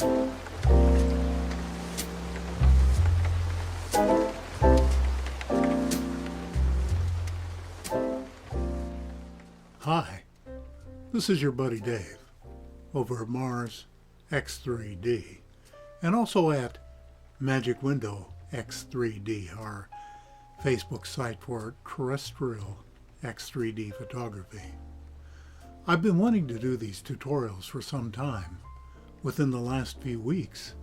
Hi, this is your buddy Dave over at Mars X3D and also at Magic Window X3D, our Facebook site for terrestrial X3D photography. I've been wanting to do these tutorials for some time. Within the last few weeks,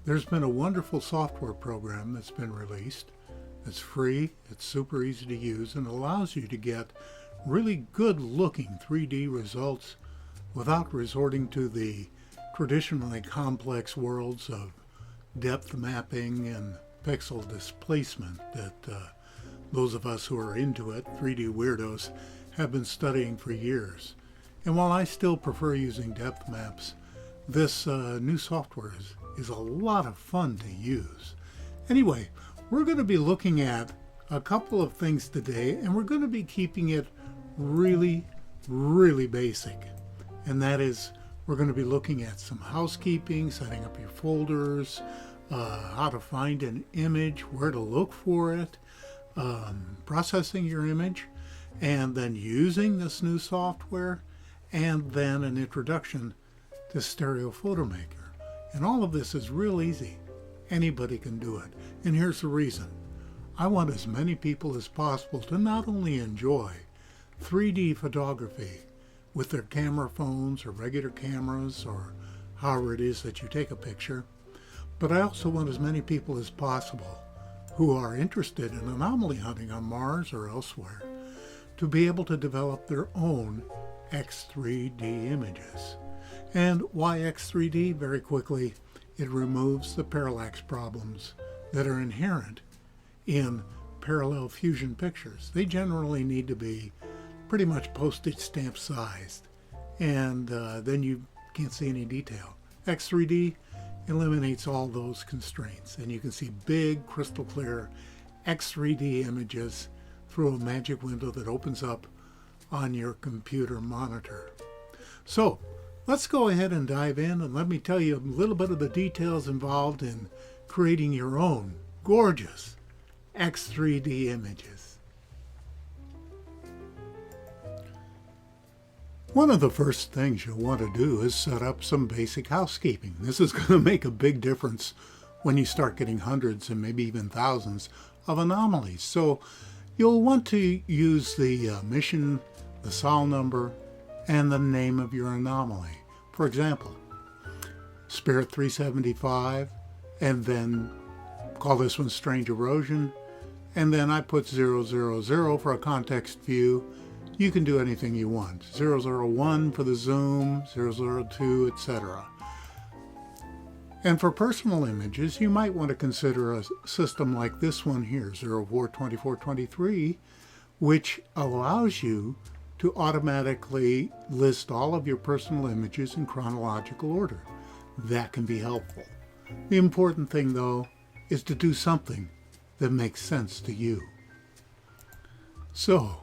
there's been a wonderful software program that's been released. It's free, it's super easy to use, and allows you to get really good looking 3D results without resorting to the traditionally complex worlds of depth mapping and pixel displacement that those of us who are into it, 3D weirdos, have been studying for years. And while I still prefer using depth maps, this new software is a lot of fun to use. Anyway, we're going to be looking at a couple of things today, and we're going to be keeping it really basic. And that is, we're going to be looking at some housekeeping, setting up your folders, how to find an image, where to look for it, processing your image, and then using this new software, and then an introduction to Stereo Photo Maker. And all of this is real easy. Anybody can do it. And here's the reason. I want as many people as possible to not only enjoy 3D photography with their camera phones or regular cameras or however it is that you take a picture, but I also want as many people as possible who are interested in anomaly hunting on Mars or elsewhere to be able to develop their own X3D images. And why X3D? Very quickly, it removes the parallax problems that are inherent in parallel fusion pictures. They generally need to be pretty much postage stamp sized, and then you can't see any detail. X3D eliminates all those constraints, and you can see big, crystal clear X3D images through a magic window that opens up on your computer monitor. So let's go ahead and dive in, and let me tell you a little bit of the details involved in creating your own gorgeous X3D images. One of the first things you'll want to do is set up some basic housekeeping. This is going to make a big difference when you start getting hundreds and maybe even thousands of anomalies. So you'll want to use the mission, the sol number, and the name of your anomaly. For example, Spirit 375, and then call this one Strange Erosion, and then I put 000 for a context view. You can do anything you want. 001 for the zoom, 002, etc. And for personal images, you might want to consider a system like this one here, 042423, which allows you to automatically list all of your personal images in chronological order. That can be helpful. The important thing, though, is to do something that makes sense to you. So,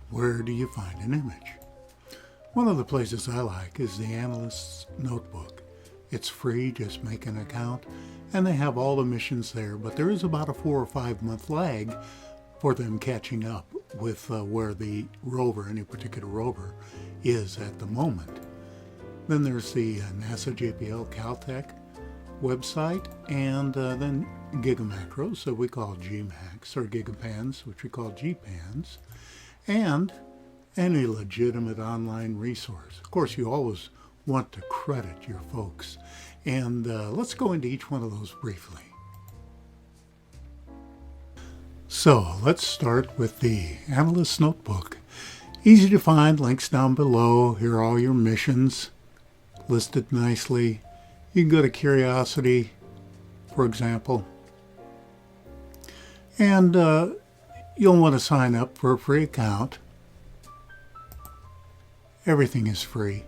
where do you find an image? One of the places I like is the Analyst's Notebook. It's free, just make an account, and they have all the missions there, but there is about a 4 or 5 month lag for them catching up with where the rover, any particular rover, is at the moment. Then there's the NASA JPL Caltech website, and then Gigamacros, so we call GMAX, or Gigapans, which we call GPans, and any legitimate online resource. Of course, you always want to credit your folks, and let's go into each one of those briefly. So let's start with the Analyst's Notebook. Easy to find, links down below. Here are all your missions listed nicely. You can go to Curiosity, for example, and you'll want to sign up for a free account. Everything is free.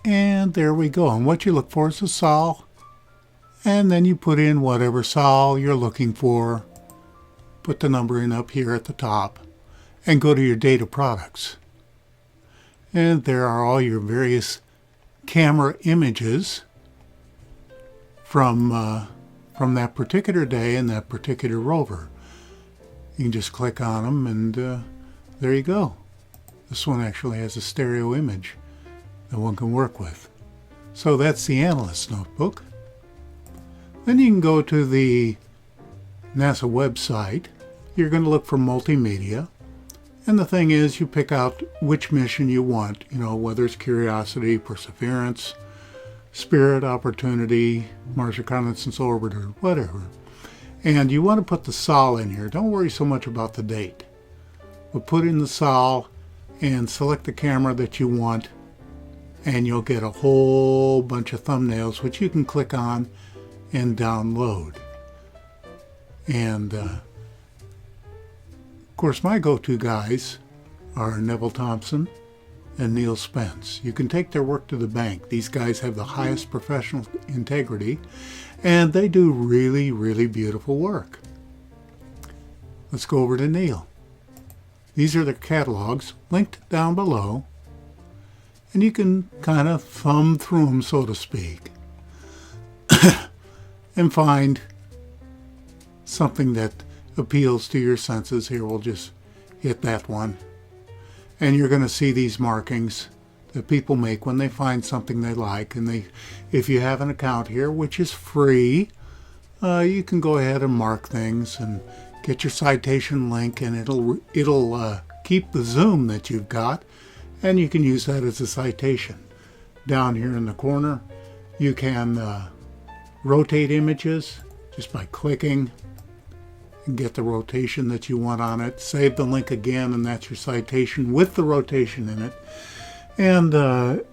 And there we go. And what you look for is a sol. And then you put in whatever sol you're looking for. Put the number in up here at the top. And go to your data products. And there are all your various camera images from that particular day and that particular rover. You can just click on them and there you go. This one actually has a stereo image that one can work with. So that's the Analyst Notebook. Then you can go to the NASA website. You're going to look for multimedia. And the thing is, you pick out which mission you want, you know, whether it's Curiosity, Perseverance, Spirit, Opportunity, Mars Reconnaissance Orbiter, whatever. And you want to put the SOL in here. Don't worry so much about the date. But put in the SOL and select the camera that you want, and you'll get a whole bunch of thumbnails which you can click on and download. And of course, my go-to guys are Neville Thompson and Neil Spence. You can take their work to the bank. These guys have the highest professional integrity, and they do really, really beautiful work. Let's go over to Neil. These are the catalogs linked down below, and you can kind of thumb through them, so to speak, and find something that appeals to your senses. Here, we'll just hit that one. And you're going to see these markings that people make when they find something they like. And if you have an account here, which is free, you can go ahead and mark things and get your citation link, and it'll keep the zoom that you've got, and you can use that as a citation. Down here in the corner, you can rotate images just by clicking and get the rotation that you want on it. Save the link again, and that's your citation with the rotation in it. And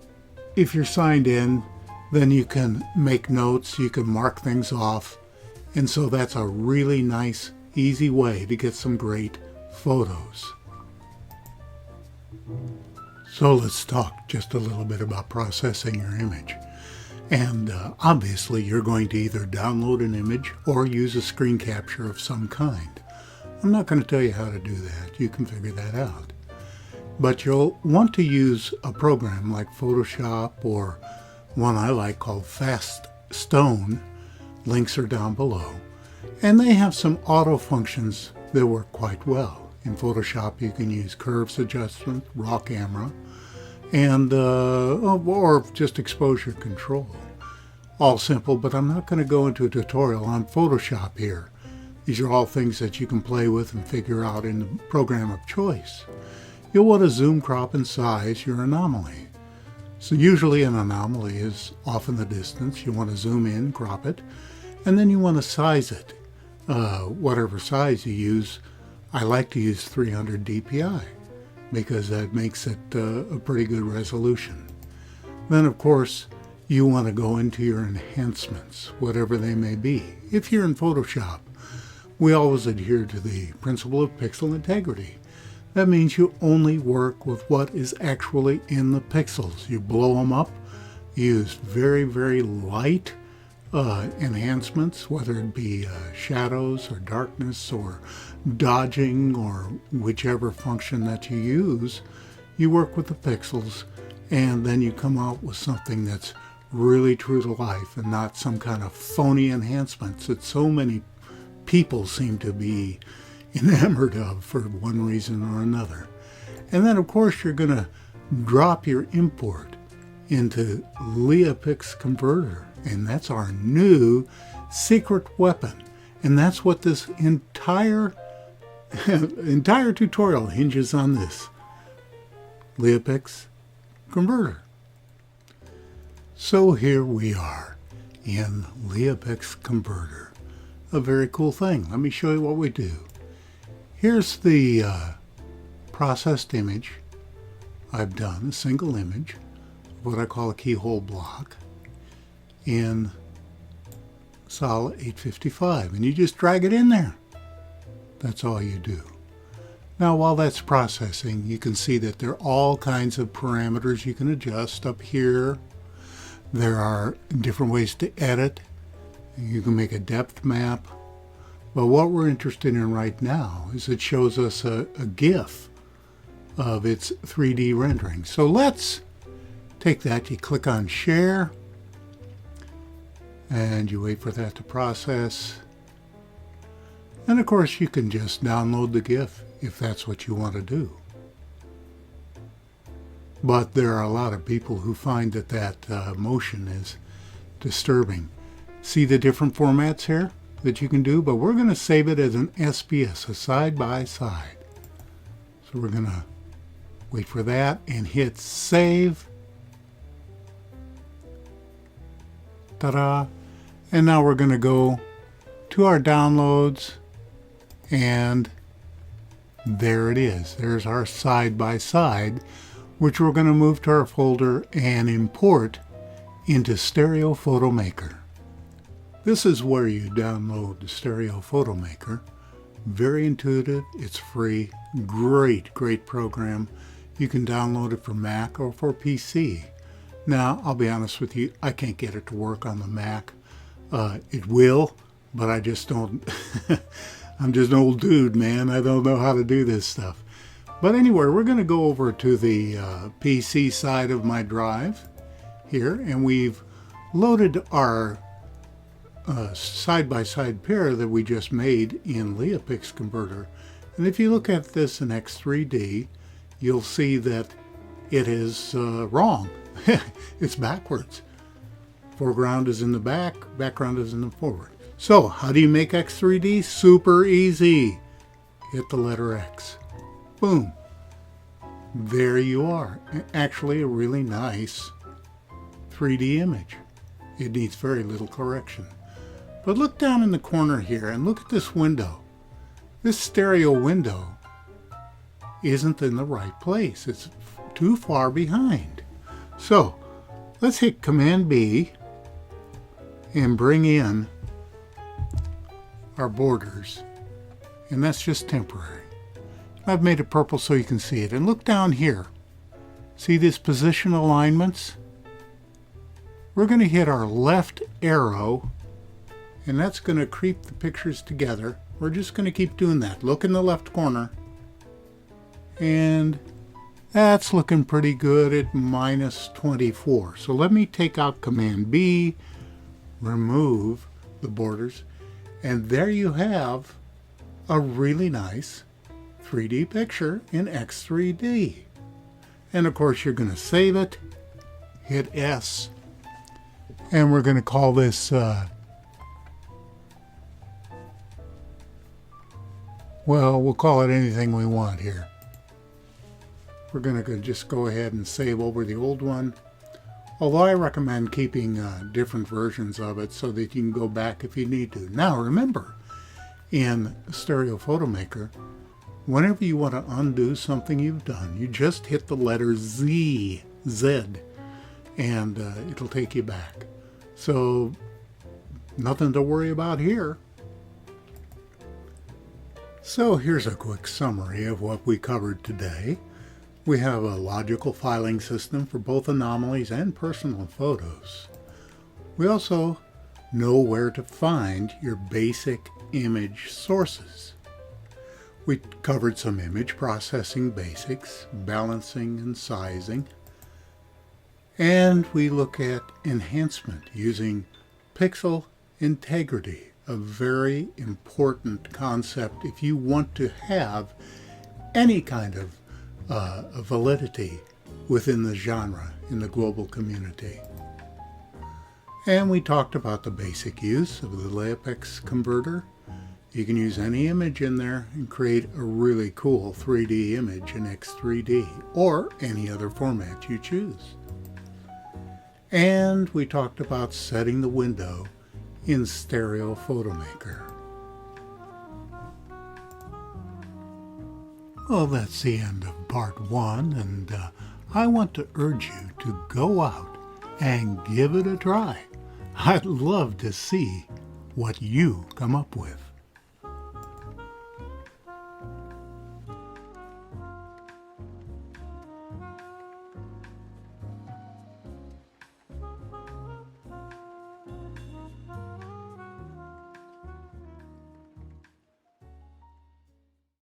if you're signed in, then you can make notes, you can mark things off, and so that's a really nice, easy way to get some great photos. So let's talk just a little bit about processing your image. And obviously you're going to either download an image or use a screen capture of some kind. I'm not going to tell you how to do that. You can figure that out. But you'll want to use a program like Photoshop, or one I like called Fast Stone. Links are down below. And they have some auto functions that work quite well. In Photoshop you can use curves adjustment, raw camera, and or just exposure control. All simple, but I'm not going to go into a tutorial on Photoshop here. These are all things that you can play with and figure out in the program of choice. You'll want to zoom, crop, and size your anomaly. So usually an anomaly is off in the distance. You want to zoom in, crop it, and then you want to size it. Whatever size you use, I like to use 300 dpi because that makes it a pretty good resolution. Then of course you want to go into your enhancements, whatever they may be. If you're in Photoshop, we always adhere to the principle of pixel integrity. That means you only work with what is actually in the pixels. You blow them up, use very, very light enhancements, whether it be shadows or darkness or dodging or whichever function that you use. You work with the pixels, and then you come out with something that's really true to life and not some kind of phony enhancements that so many people seem to be enamored of for one reason or another. And then of course you're going to drop your import into Leaipix Converter, and that's our new secret weapon. And that's what this entire tutorial hinges on, this Leaipix Converter. So here we are in Leaipix Converter. A very cool thing. Let me show you what we do. Here's the processed image. I've done a single image, what I call a keyhole block, in Sol 855, and you just drag it in there. That's all you do. Now while that's processing, you can see that there are all kinds of parameters you can adjust up here. There are different ways to edit. You can make a depth map. But what we're interested in right now is it shows us a GIF of its 3D rendering. So let's Take that, you click on share, and you wait for that to process. And of course you can just download the GIF if that's what you want to do. But there are a lot of people who find that motion is disturbing. See the different formats here that you can do? But we're going to save it as an SBS, a side-by-side. So we're going to wait for that and hit save. Ta-da! And now we're going to go to our downloads, and there it is. There's our side-by-side, which we're going to move to our folder and import into Stereo Photo Maker. This is where you download the Stereo Photo Maker. Very intuitive, it's free, great program. You can download it for Mac or for PC. Now, I'll be honest with you, I can't get it to work on the Mac. It will, but I just don't, I'm just an old dude, man. I don't know how to do this stuff. But anyway, we're going to go over to the PC side of my drive here, and we've loaded our side-by-side pair that we just made in Leaipix converter. And if you look at this in X3D, you'll see that it is wrong. It's backwards. Foreground is in the back, background is in the forward. So how do you make X3D? Super easy. Hit the letter X. Boom. There you are. Actually a really nice 3D image. It needs very little correction. But look down in the corner here and look at this window. This stereo window isn't in the right place. It's too far behind. So let's hit Command B and bring in our borders. And that's just temporary. I've made it purple so you can see it. And look down here. See these position alignments? We're going to hit our left arrow, and that's going to creep the pictures together. We're just going to keep doing that. Look in the left corner. And that's looking pretty good at -24. So let me take out Command B, remove the borders, and there you have a really nice 3D picture in X3D. And of course you're going to save it, hit S, and we're going to call this well, we'll call it anything we want here. We're going to just go ahead and save over the old one, although I recommend keeping different versions of it so that you can go back if you need to. Now remember, in Stereo Photo Maker, whenever you want to undo something you've done, you just hit the letter Z, and it'll take you back. So nothing to worry about here. So here's a quick summary of what we covered today. We have a logical filing system for both anomalies and personal photos. We also know where to find your basic image sources. We covered some image processing basics, balancing and sizing. And we look at enhancement using pixel integrity, a very important concept if you want to have any kind of validity within the genre in the global community. And we talked about the basic use of the Leaipix converter. You can use any image in there and create a really cool 3D image in X3D or any other format you choose. And we talked about setting the window in Stereo Photo Maker. Well, that's the end of part 1, and I want to urge you to go out and give it a try. I'd love to see what you come up with.